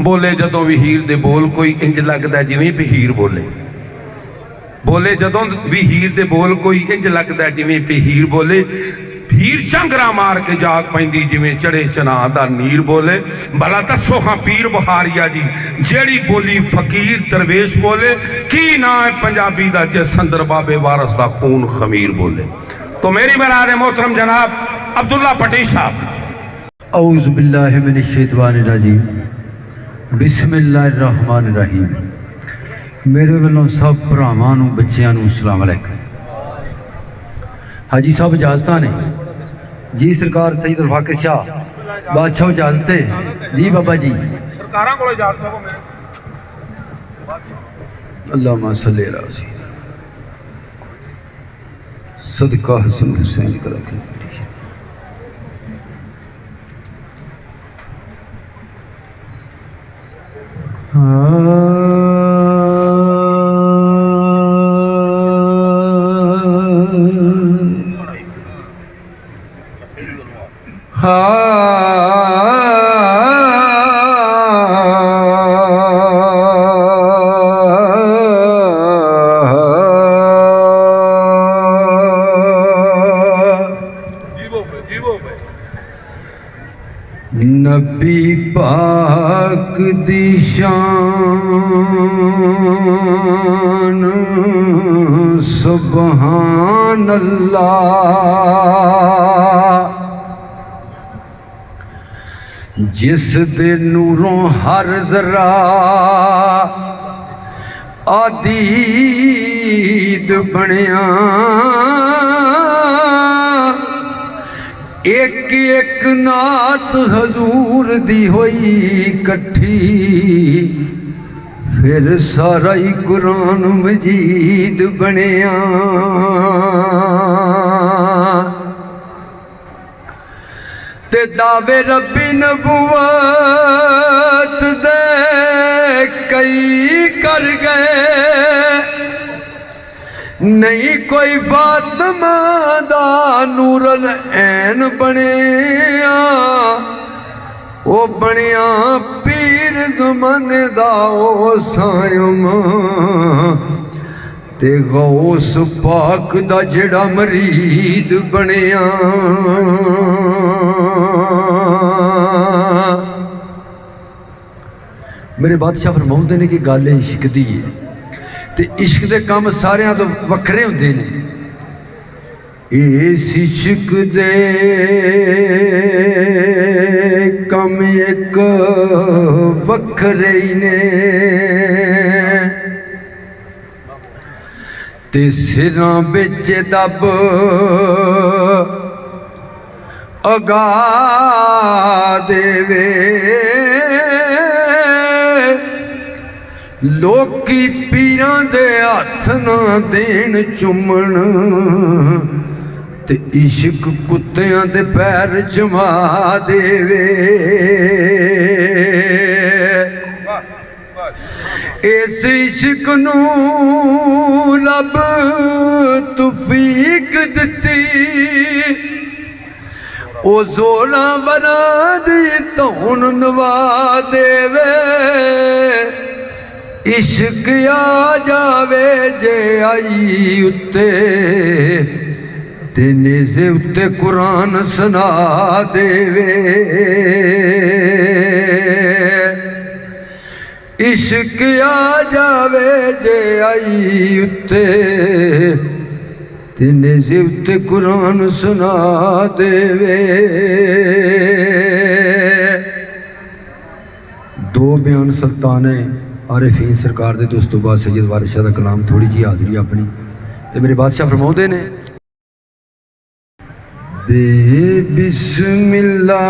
बोले जदों भी हीर दे बोल कोई इंज लगदा जिवें भी हीर बोले। बोले जदों भी हीर दे बोल कोई इंज लगदा जिवें भी हीर बोले। हीर झांगरा मार के जाग पैंदी जिवें चढ़े चना दा नीर बोले। भला दसो हाँ पीर बुहारिया जी जेड़ी बोली फकीर दरवेश बोले की ना है पंजाबी दा जिस अंदर बाबे वारस दा खून खमीर बोले। तो मेरी बराद मोहतरम जनाब अब्दुल्ला पटी साहब। औज़ु बिल्लाहि मिनश शैतानिर रजीम बिस्मिल्लाहिर रहमानिर रहीम। मेरे वालों सब भरावां नूं बच्चियां नूं अस्सलाम अलैकुम। हाजी साहब इजाजत ने जी। सरकार सईद फाकिर शाह बादशाह इजाजत है जी बाबा जी। अल्लाहुम्मा सल्ली अला सदका हसन हुसैन का रख। नबी पाक दी शान सुभान अल्लाह। जिस दे नूरों हर जरा आदीद बनिया। एक एक नात हजूर दी होई कट्ठी। फिर सारा ही कुरान मजीद बनिया। ते दावे रब्बी नबुवत दे कई कर गए। नहीं कोई फातिमा दा नूरल ऐन बनिया। ओ बनिया पीर ज़माने दा ओ सायम। ते गौस पाक दा जेड़ा मरीद बनिया। मेरे बादशाह फरमाउंदे ने कि गल इश्क दी है ते इश्क दे काम सारियां तो वखरे हुंदे ने। इस इश्क दे कम एक वखरे ही ने। ते सिरां बिच दब अगा देवे। लोकी पीरां दे हथ ना देन चुमन। ते इश्क कुत्तियां दे पैर जमा देवे। इस इश्क नूं रब तौफीक दित्ती। ओ जोरा बना दी धौन नवा देवे। इश्क आ जावे जे आई उत्ते ते नेज़े उत्ते कुरान सुना देवे। इश्क आ जावे जे आई उत्ते ते नेज़े उत्ते कुरान सुना देवे। दो बयान सुल्ताने आरिफीन सरकार दे दोस्तों बाद सैयद वारिस शाह दा कलाम थोड़ी जी हाज़री अपनी। ते मेरे बादशाह फरमाउंदे ने बिस्मिल्लाह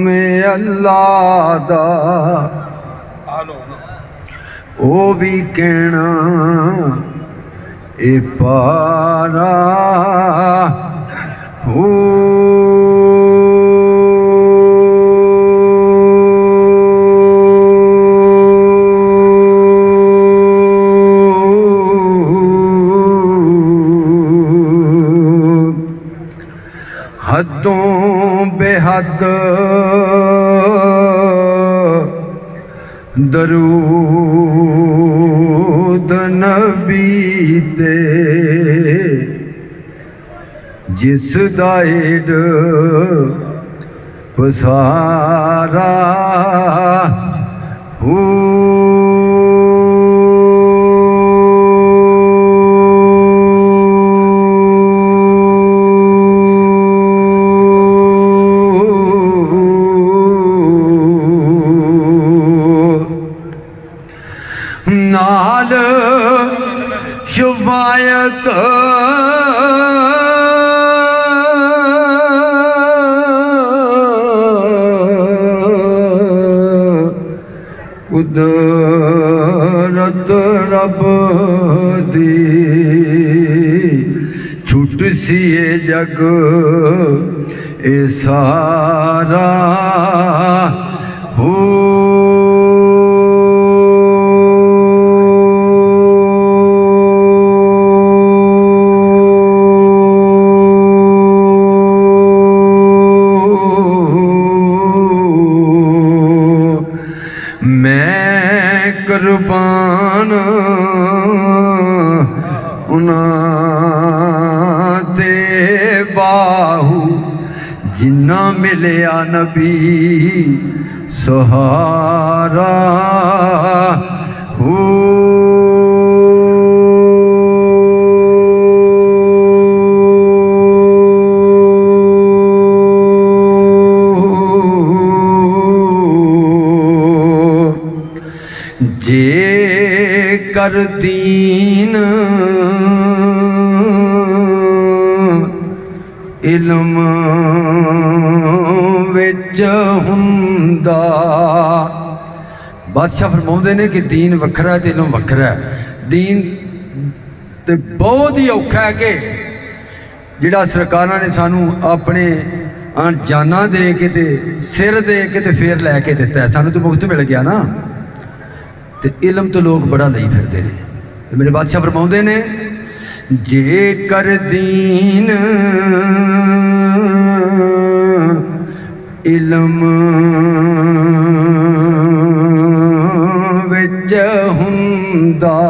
में अल्लाह दा ओ भी कहना ए पारा हो। हद दरूद नबी ते जिस दा एड पसारा हो नाल शफायत कुदरत रब दी छुट सी ये जग ए सारा हो कुर्बान उन्हां ते बाहू जिन्ना मिलिया नबी सहारा हो जे कर दीन इल्म विच हुंदा बादशाह फरमाउंदे ने कि दीन वखरा है ते इल्म वखरा है। दीन ते बहुत ही औखा है कि जिहड़ा सरकारां ने सानू अपने जाना दे के ते सिर दे के ते फिर लैके दिता है, सानू तो मुफ्त मिल गया ना। ते इलम तो लोग बड़ा लई फिरते हैं। मेरे बादशाह फरमाउंदे ने जे कर दीन इलम विच हुंदा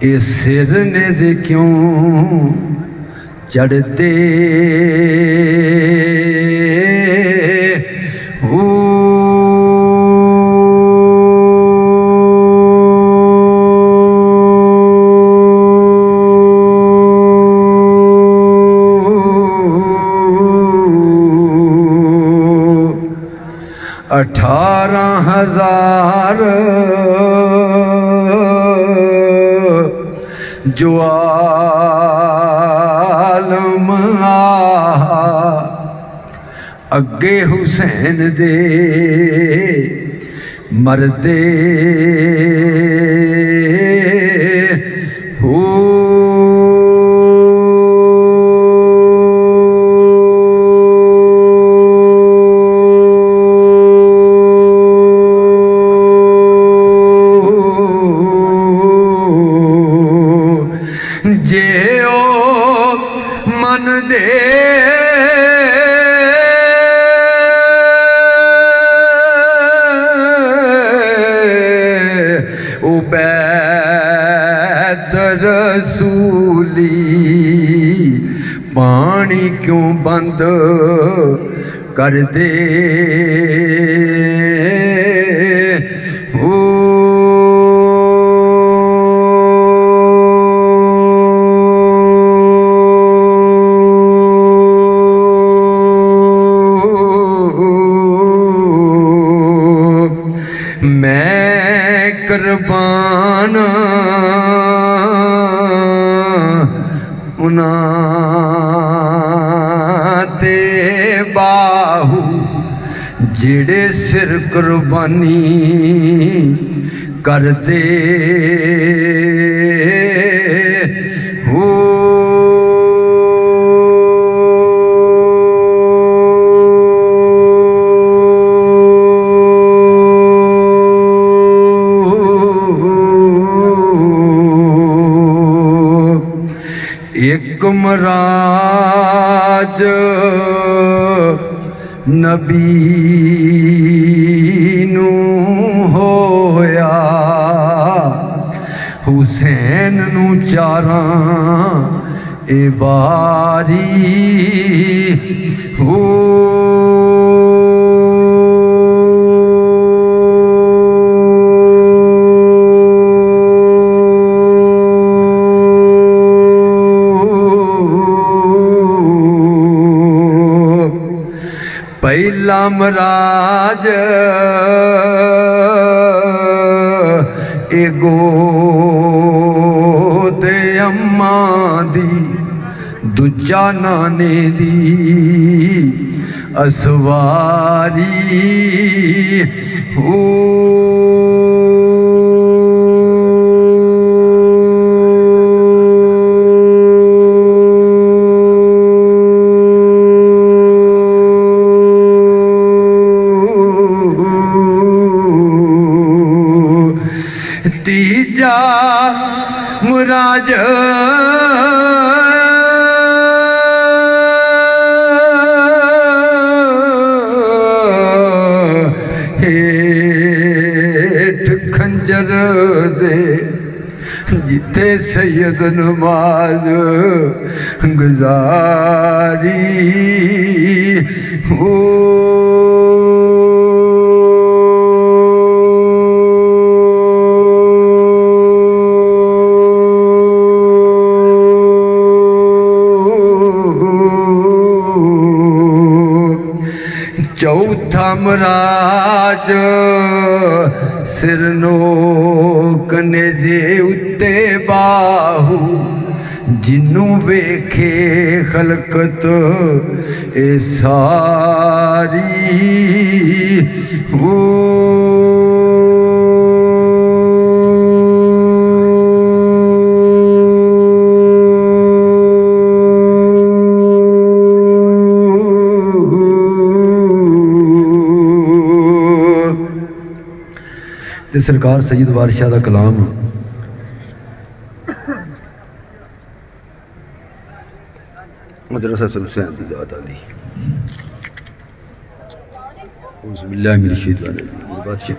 ए सिर ने जे क्यों चढ़ते हो अठारह हजार जो आलम आहा अगे हुसैन दे मरदे हो जे ओ मन दे उबैद रसूली पानी क्यों बंद कर दे हो कुर्बान उन्हां ते बाहू जिहड़े सिर कुर्बानी करदे हो एक मराज नबी नू होया, हुसैन नू चारां ए बारी हो। पहला मराज एगो ते अम्मा दी, दूजा नाने दी असवारी हो। तीजा मुराज हेठ खंजर दे, जिथे सैयद नमाज गुजारी हो। चौथा मराज सिरनो कनेजे उत्ते बाहू, जिन्नू वेखे खलकत ए सारी हो। ते सरकार सैयद वारिस शाह दा कलाम हज़रत हसन हुसैन दी ज़ात आली। औज़ुबिल्लाहि मिनश शैतानिर रजीम। बादशाह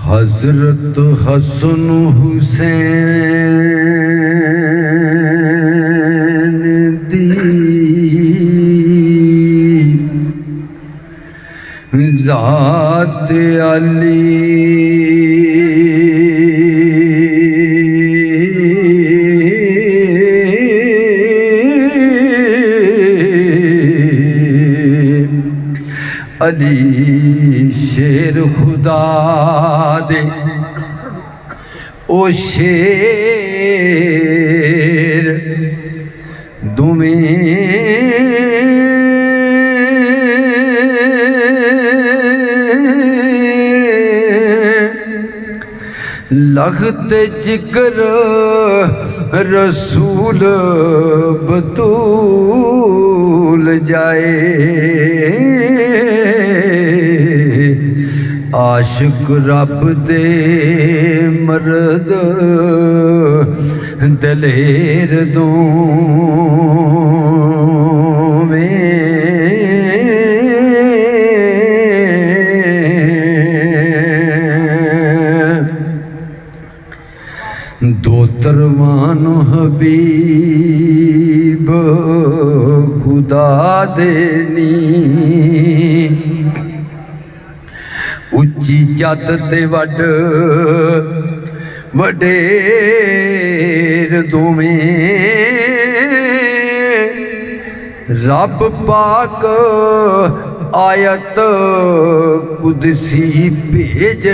हज़रत हसन हुसैन दी ज़ात आली, अली शेर खुदा दे ओ शेर दुमें लखत जिगर रसूल बतूल जाए, आशिक रब दे मर्द दलेर दो तरवान हबीब खुदा देनी, उच्ची जत ते वड वडेर दोवें रब पाक आयत कुदसी भेज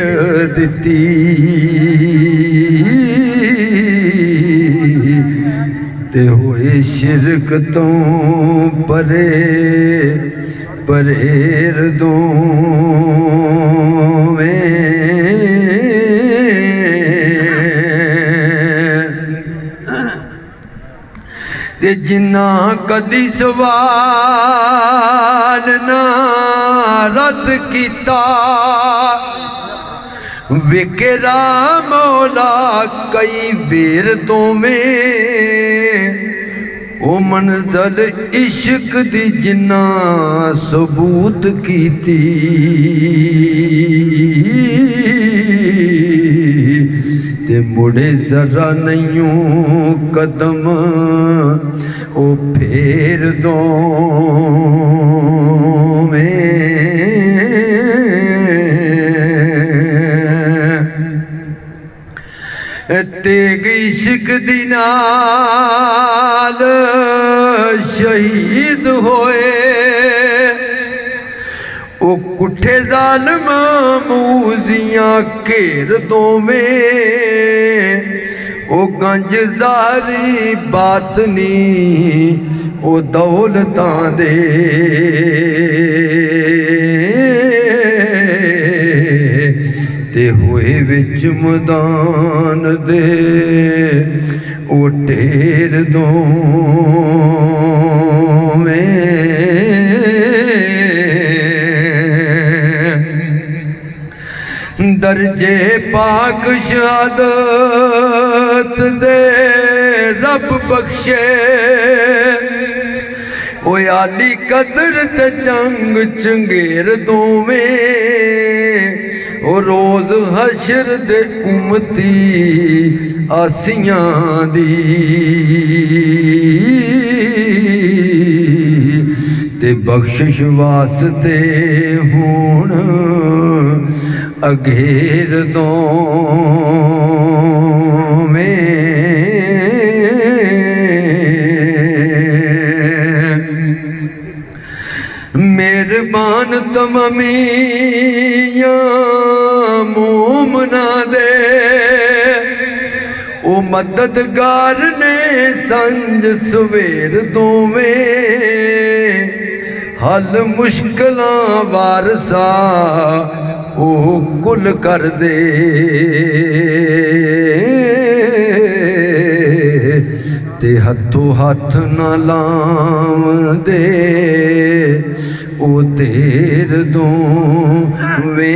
दिती, ते होए शिरक तो परे परेर दोवें ते जिन्ना कदी सवाल ना रद्द कीता विकरा मौला कई बेर तो में ओ मंज़ल इश्क दी जिन्ना सबूत कीती ते मुड़े जरा नहीं कदम ओ फेर दो तेग इश्क दी नाल शहीद होए ओ कुठे जालमा मूजियां घेर दो में ओ गंज जारी बातनी ओ दौलतां दे ते होए विच मैदान दे ओ ढेर दो दर्जे पाक शहादत दे रब बख्शे ओ आली कदर ते जंग चंगेर दोवें ओ रोज हशर दे उम्मती आसियां दी ते बख्शिश वास्ते हुण अघेर दो मेहरबान तमामिया मोमना दे ओ मददगार ने संज सवेर दोवें हल मुश्किलां वारसा ओ कुल कर दे ते हथों हथ न लाव दे ओ देर दो वे